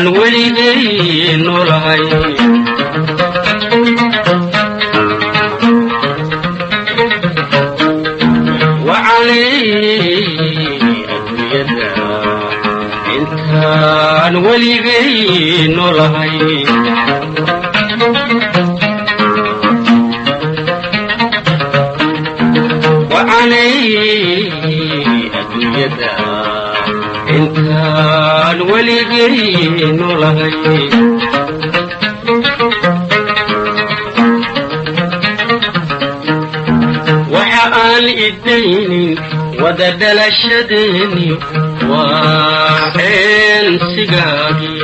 aan weligay noolahay intaan weligay noolahay adduunyada intaan weligay noolahay waxa aan idaynin wada dhalashadeeni waa eensigaagii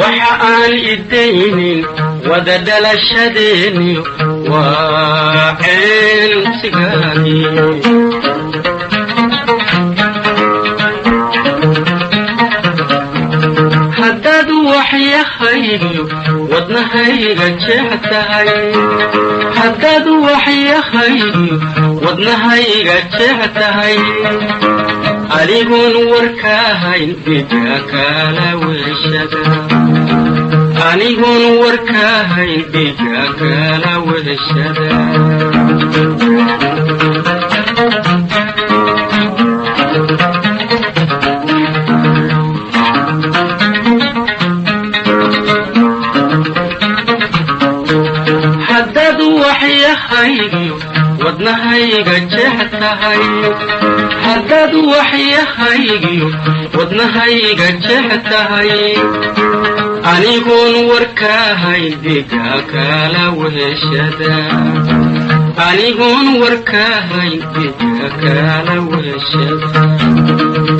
waxa aan idaynin wada dhalashadeeni waa eensigaagii haddaad waxyahaygiyo wadnahayga jeextahay haddaad waxyahaygiyo wadnahayga jeextahay anigoon warkaahayn dhiga kala weeshada anigoon warkaahayn dhiga kala weeshada haddaad waxyahaygiyo wadnahayga jeextahay haddaad waxyahaygiyo wadnahayga jeextahay anigoon warkaahayn dhiga kala weeshada anigoon warkaahayn dhiga kala weeshada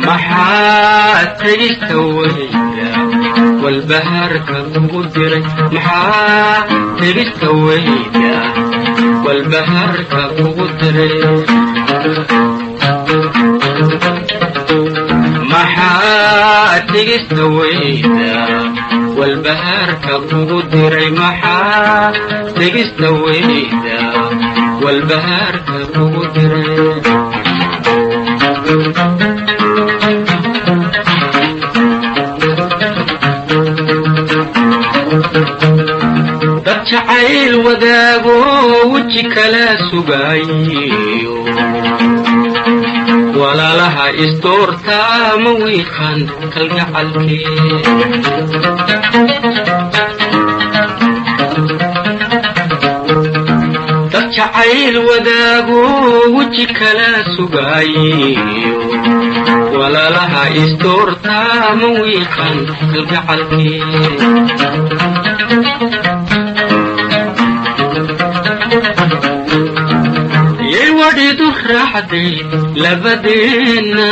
maxaad tegista weyda walbahaarka kugu diray maxaad tegista weyda walbahaarka kugu diray maxaad tegista weyda walbahaarka kugu diray maxaad tegista weyda walbahaarka kugu diray dad jacayl wadaago weji kala sugaayo walaalaha isdoortaa ma wiiqan kalgacalkee dad jacayl wadaago weji kala sugaayo walaalaha isdoortaa ma wiiqan kalgacalkee wadhidu raaxday labadeena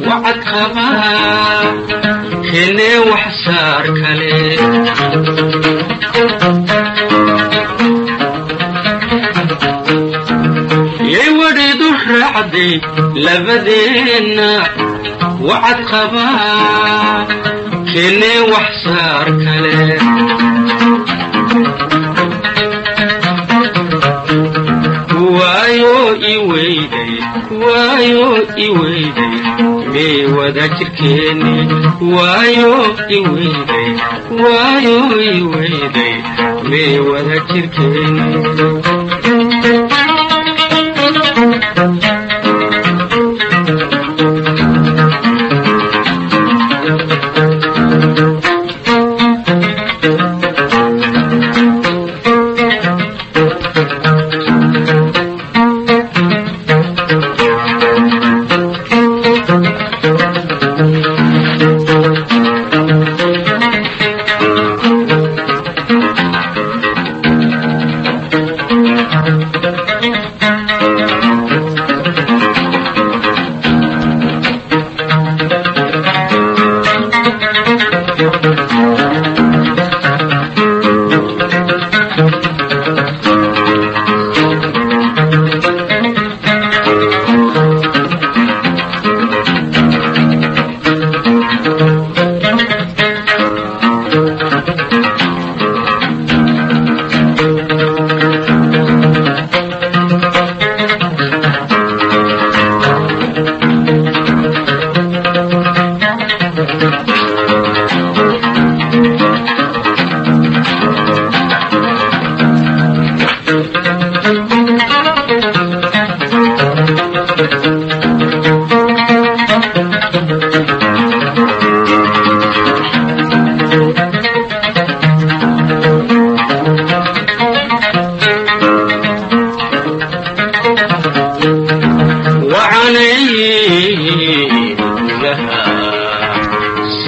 wacad qabaa keenee wax saar kale yay wadhidu raacday labadeena wacad qabaa keenee wax saar kale waayo iweyday mee wada jirkeeni waayo iweyday mee wada jirkeeni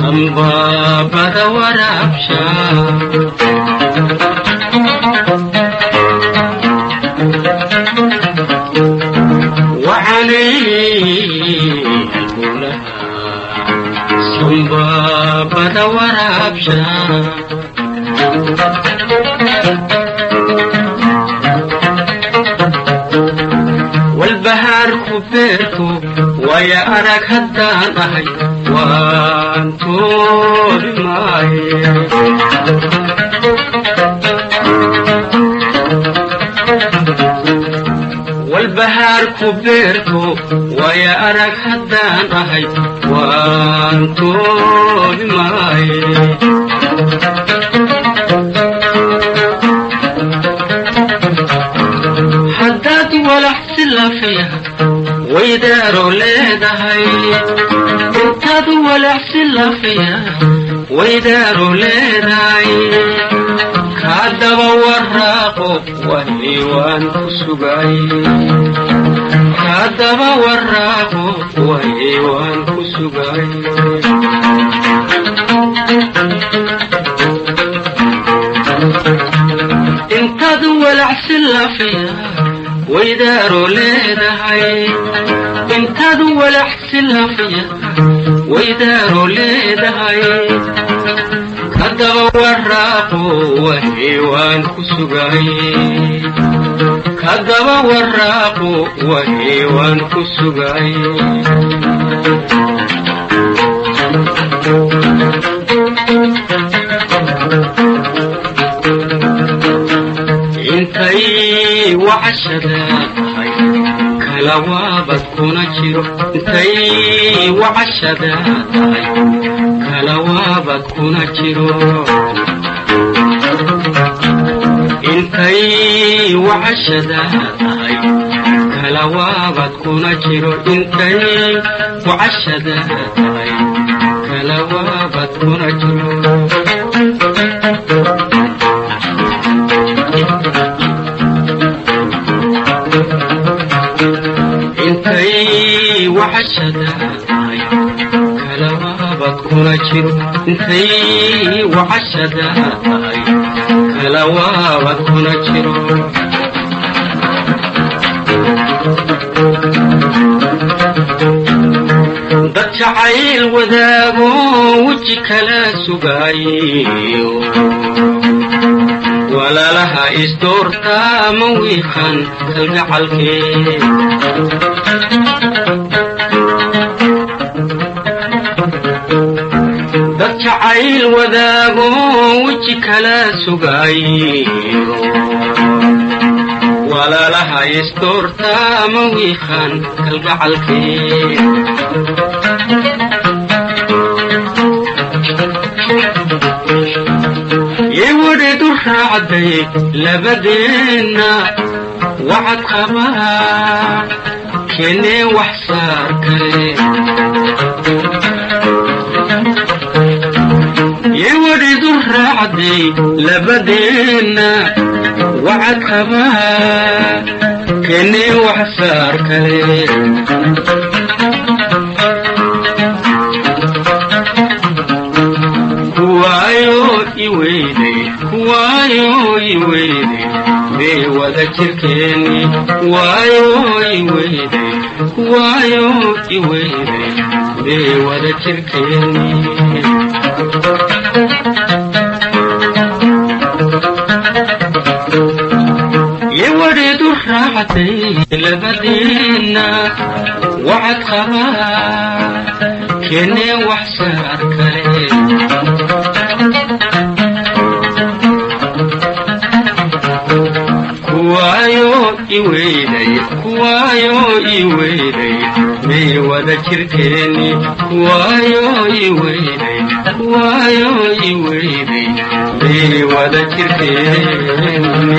sambabada waraabsha sambabada waraabsha والبهار كبرتو ويا أراك هدان أهي وانتو بماي والبهار كبرتو ويا أراك هدان أهي وانتو بماي حداد ولا حسن فيها ويداروا ليدهي حداد ولا حسن فيها ويداروا ليدهي كادب وراقو وهيوان كسوغاي كادب وراقو وهيوان كسوغاي انتاد ولا حسن فيها ويداروا ليدهي انتاد ولا حسن فيها ويداروا ليدهي كدب وراقو وهيوان كسوغاي كدب وراقو وهيوان كسوغاي انتي وعشداتي كلاوابد كونا جيرو انتي وعشداتي كلاوابد كونا جيرو انتي وعشداتي كلاوابد كونا جيرو انتي وعشداتي كلاوابد كونا جيرو انتي وعشداتي كلاوابد كونا جيرو انتي وعشداتي كلاوابد كونا جيرو dad jacayl wadaago weji kala sugaayo walaalaha isdoorta ma wiiqan kalgacalkee dad jacayl wadaago weji kala sugaayo walaalaha isdoorta ma wiiqan kalgacalkee يورد الرعدي لبدينا وعد خبا كني وحصار كلي يورد الرعدي لبدينا وعد خبا كني وحصار كلي وايو يويدي بي وذا تركيني وايو يويدي وايو يويدي بي وذا تركيني يورد الراحتي لبدينا وعد خبا كني وحسار كلي وايو يويدي بي وذا تركيني وايو يويدي بي وذا تركيني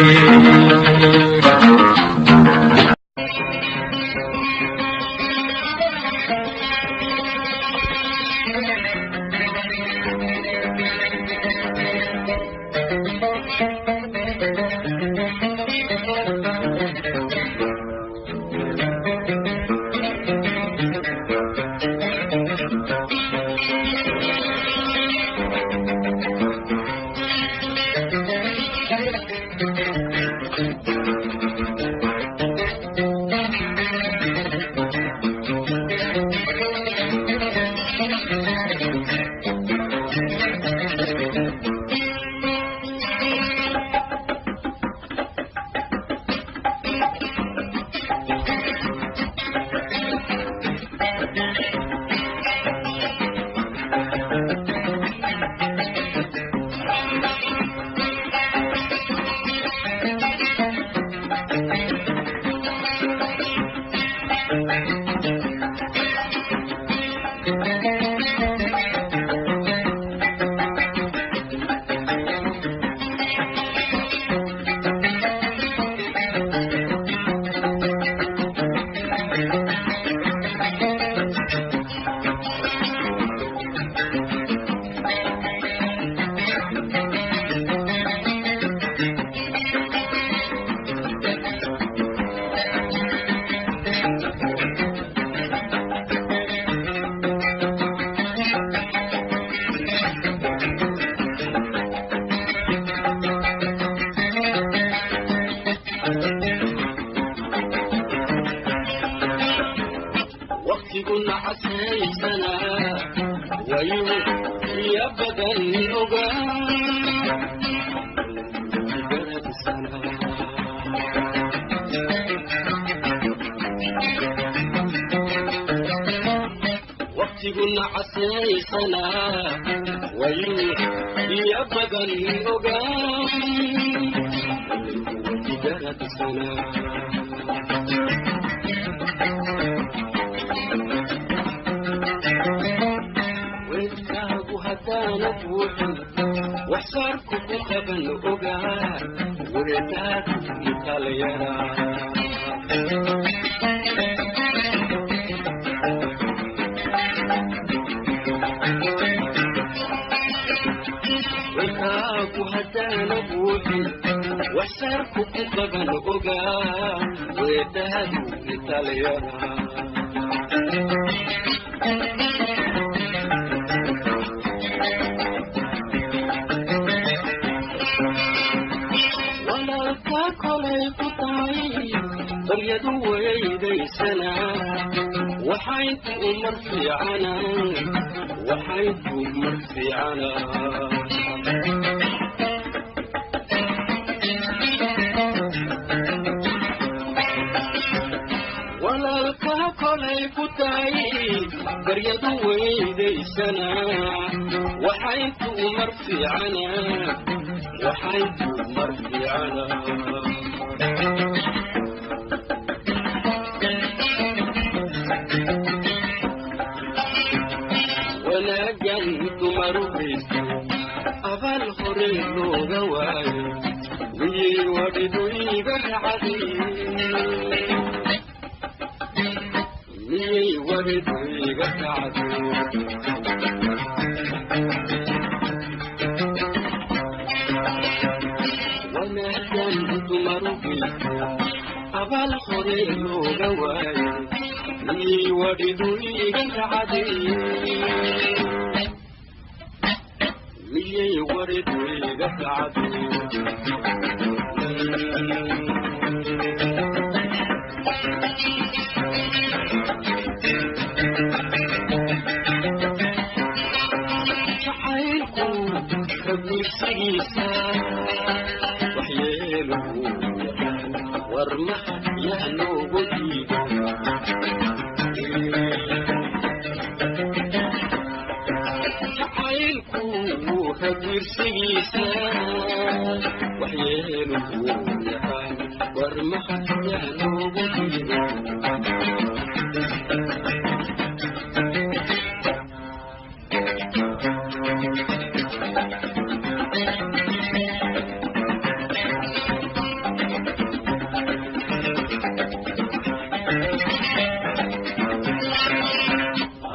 كنا حسيسنا ويو يبدا أوغا وقت كنا حسيسنا ويو يبدا أوغا وحصاركم قبل أوغا وردات إيطاليا وحصاركم حتى نبوحي وحصاركم قبل أوغا وردات إيطاليا بريدو ويدي سنة وحيد مرفي عنا وحيد مرفي عنا ولا الكاكل يفتعي بريدو ويدي سنة وحيد مرفي عنا وحيد مرفي عنا ولا جنت مروبيس أبال خريلو غواي ويودو يبحدي ويودو يبحدي ولا جنت مروبيس أبال خريلو غواي ويودو يبحدي مية ورد ويقف عدو شحيلكم خبني السيسا وحياله وارمح يهلو بجيبه وخبر سيسا وحياله يحان وارمح يهلو بجيبه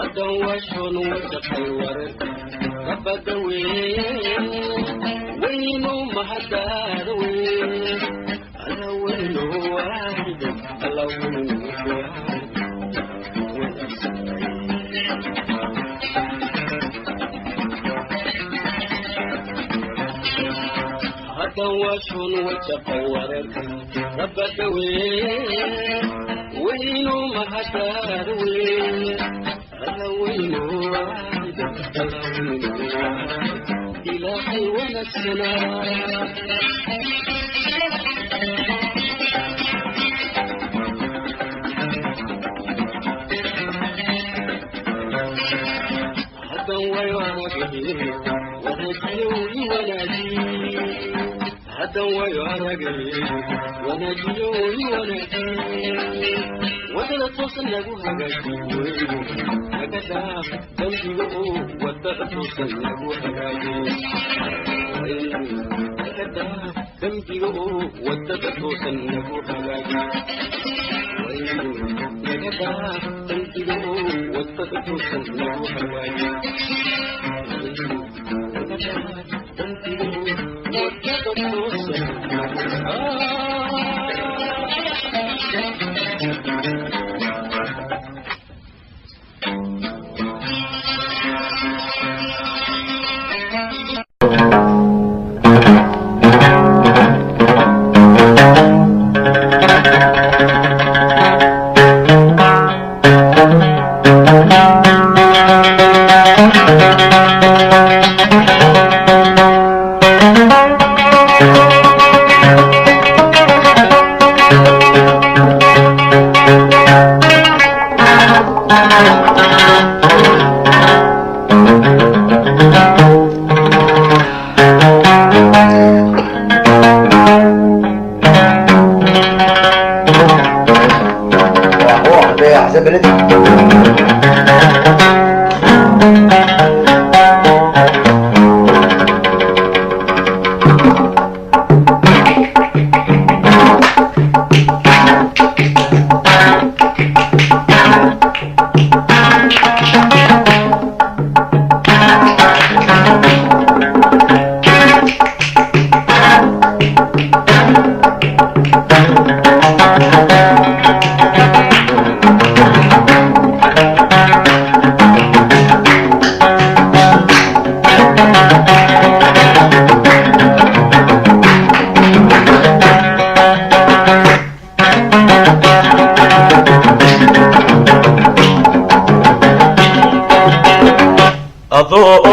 أدوشون وتحورت بدوي وينو مهداروي الأول واحد الأول واحد هدوشون وتحورت بدوي وينو مهداروي الأول واحد إلهي ونفسنا حتى ويوانك ونجلوني ونادي هذا ويارجي ونجيو ونجي ولا توصل له هجاجي هكذا تنجو ولا توصل له هجاجي هكذا تنجو ولا توصل له هجاجي هكذا تنجو ولا توصل له هجاجي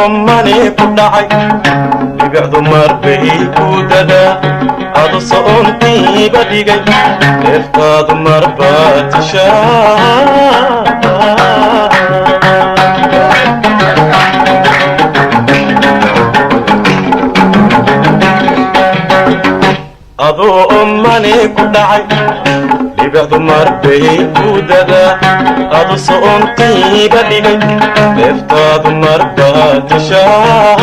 أمني كدعي ببعض مربي كوددا عضو صونتي بديقي افتاد مربات شاء أضو أمني كدعي ببعض مربي كوددا عضو صونتي بديقي افتاد مربات شاء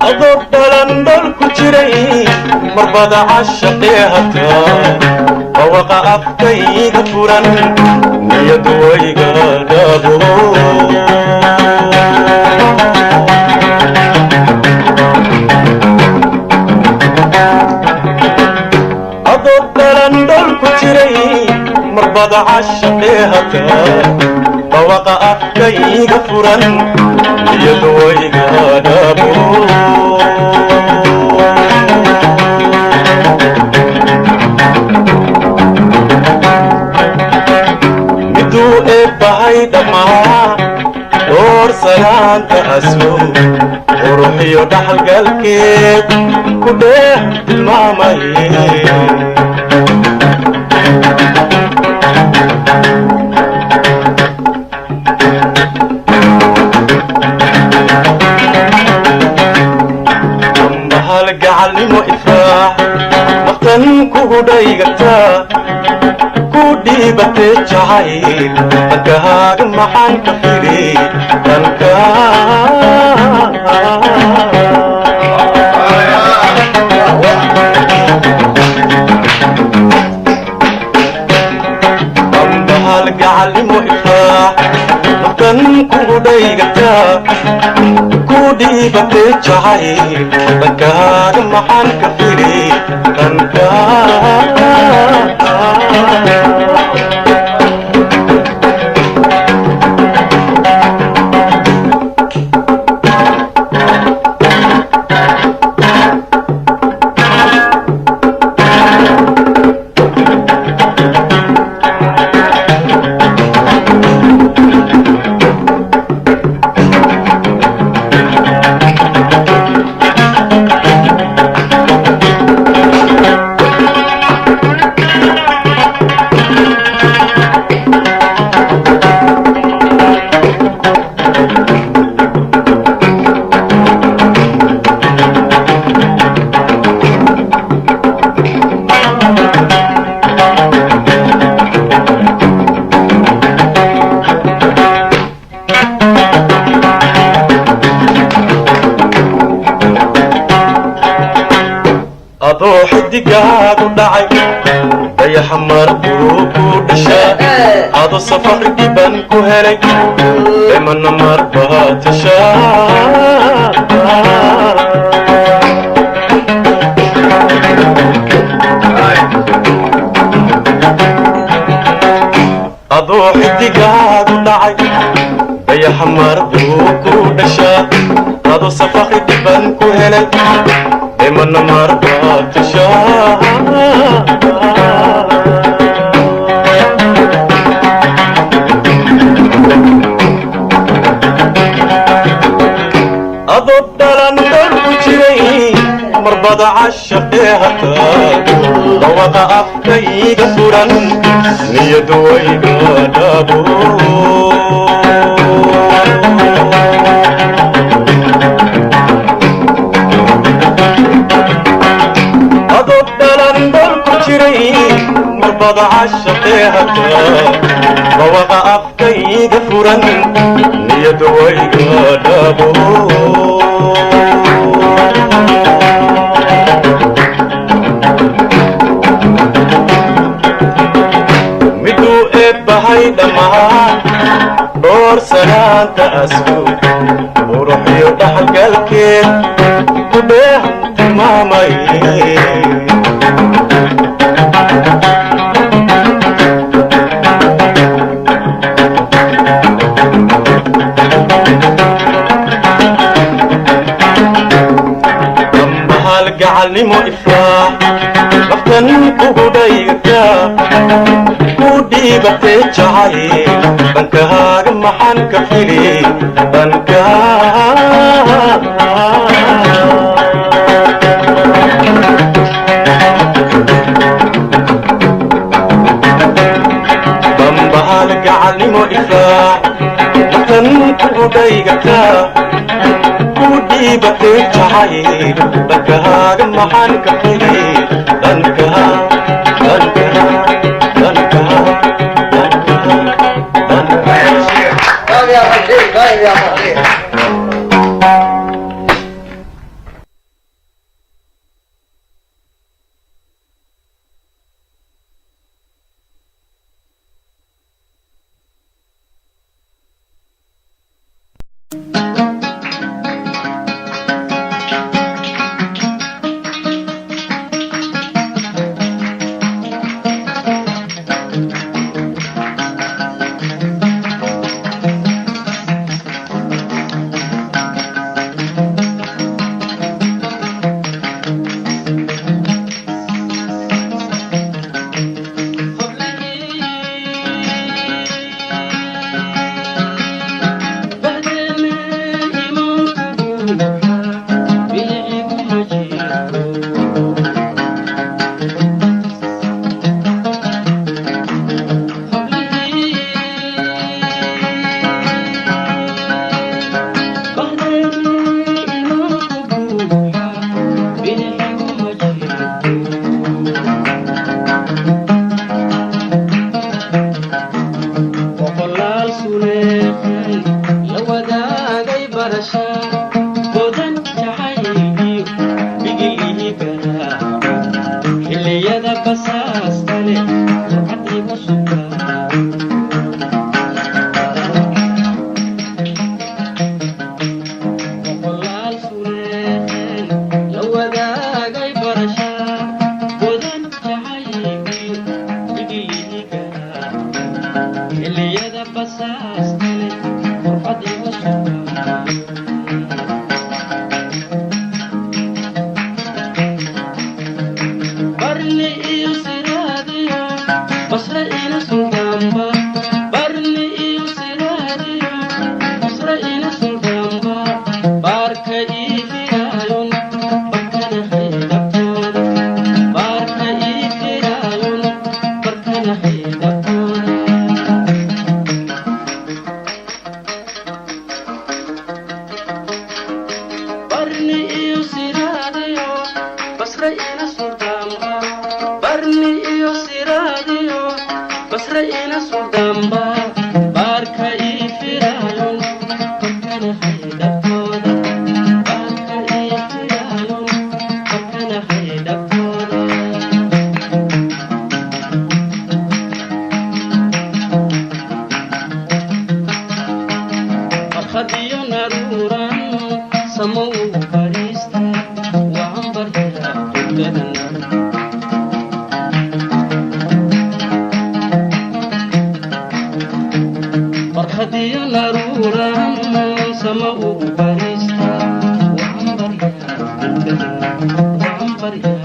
أضو بلندل كجري مربض عشقي هتا ووقع أفتي غفورا نيدوي غادابو مربض عشقي هكا فوقع أفكي غفورا يدوي غادابو مدو إبهاي دما دور سلام تأسو وروحي ودحل قلبي كله المامي علمو إفراح وقتن كودايغتا كودي بتجاهيل أنكاغ محان كفيري أنكاغ علمو إفراح وقتن كودايغتا كودي بتجاهيل أنكاغ محان كفيري adoo xidigaagu dhacay dayaxa marbuu ku dhashaa adoo safar dhiban ku helay emana marbaa tashaa adoo xidigaagu dhacay dayaxa marbuu ku dhashaa adoo safar dhiban ku helay emana marbaa tashaa adoo dhalan dhan ku jiray marbada cashaqee hataa dhawaqa afkayga furan niyadu wayga dhabo adoo dhalan dhan ku jiray marbada cashaqee hataa dhawaqa afkayga furan niyadu wayga dhabo miduu eebbahay dhammaan dhoor sanaanta asku quruxiyo dhaxalgalkeed ku dheehan tilmaamay gacalnimo ifraax naftan kugu dhaygataa ku dhiibatee jacay dhankahaaga maxaan ka fili dambahal gacalnimo ifraax naftan kugu dhaygataa dhiibatee jacay dhankahaaga maxaan ka fili Barni فرحتي نارورا سما وباريستا وعنبريا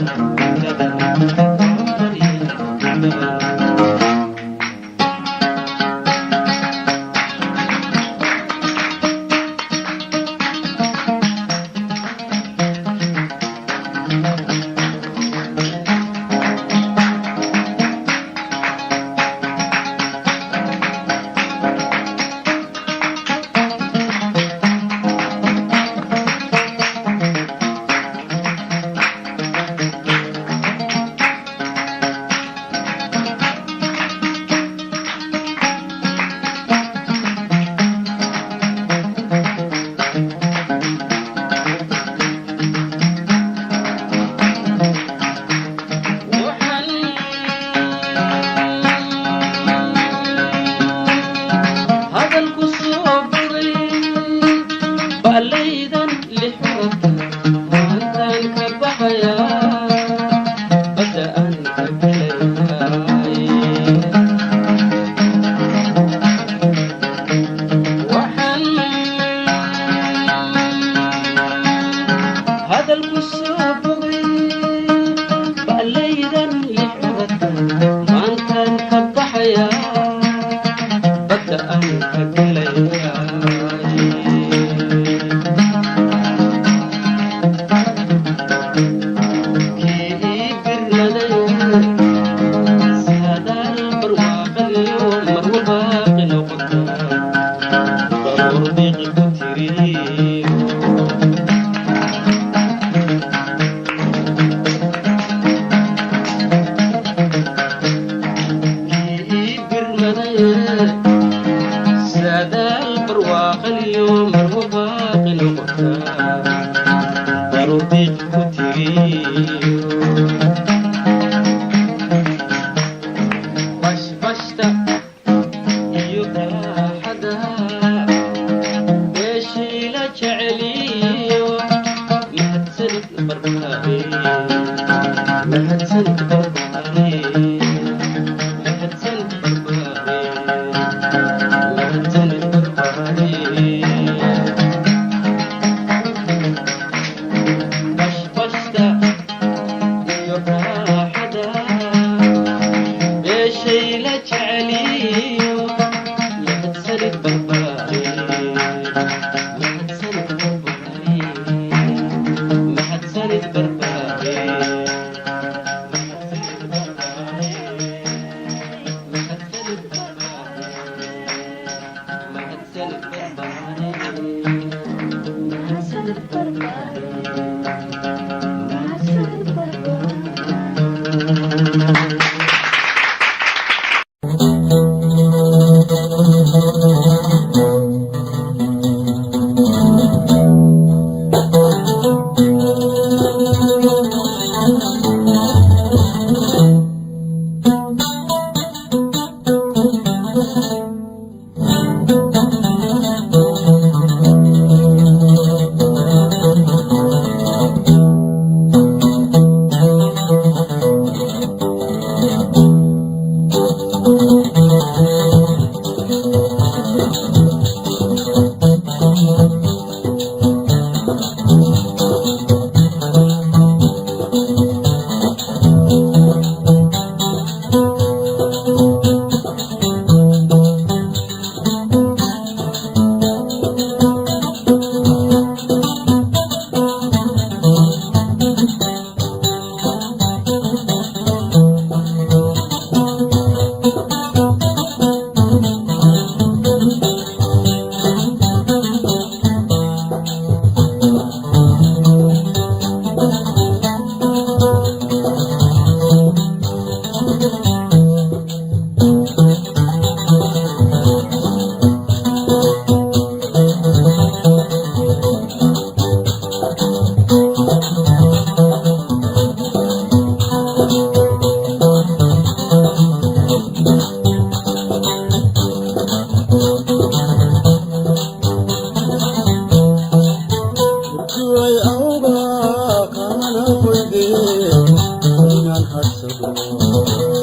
inaan harsado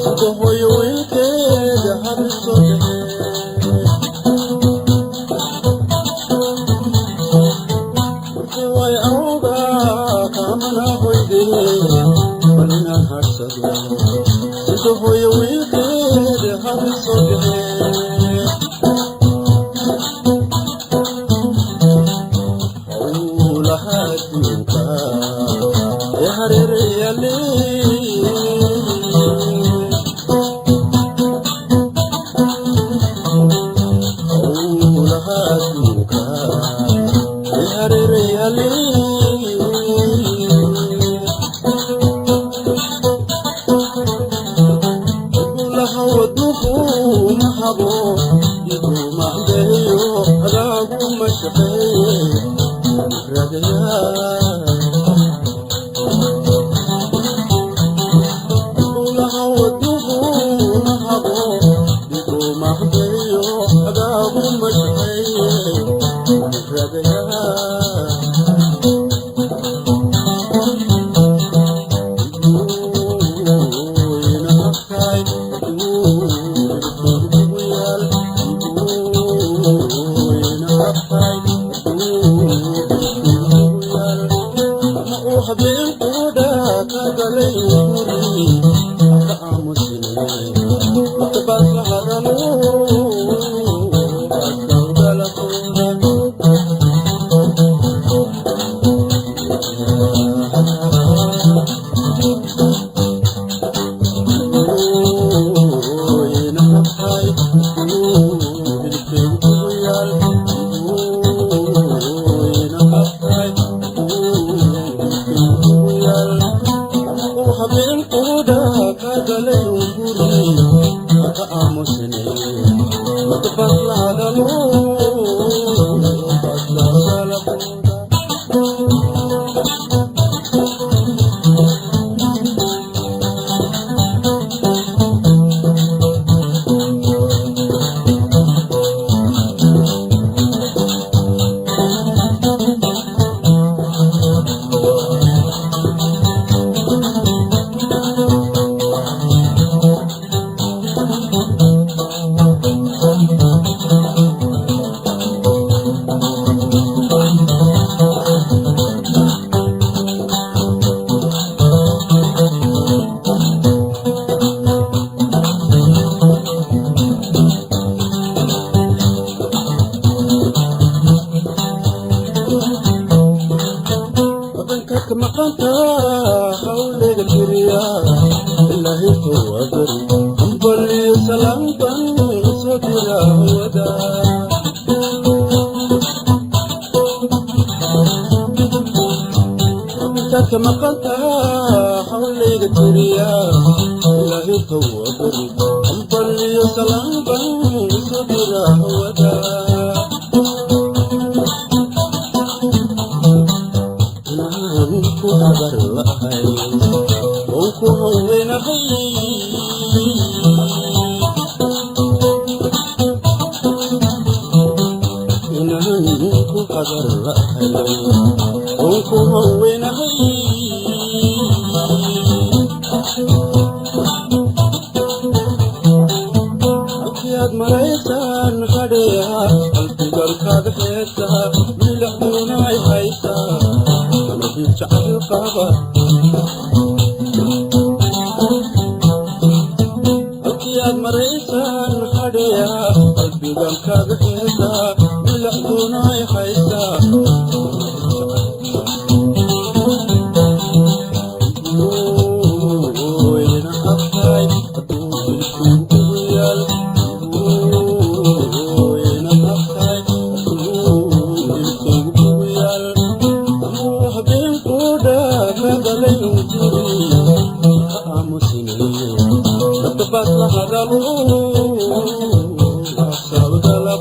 sida hooyo wiilkeeda hariso dhehe way awga kaamana hoyde bal inaan harsado sida hooyo wiilkeeda hariso dhehe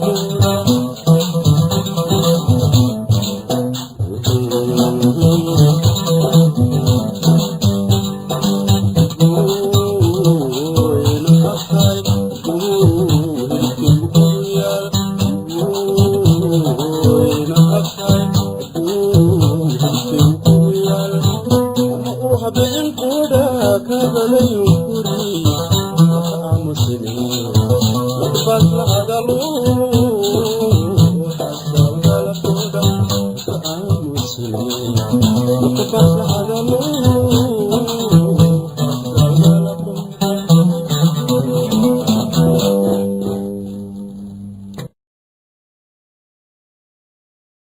Bye. Muslimin,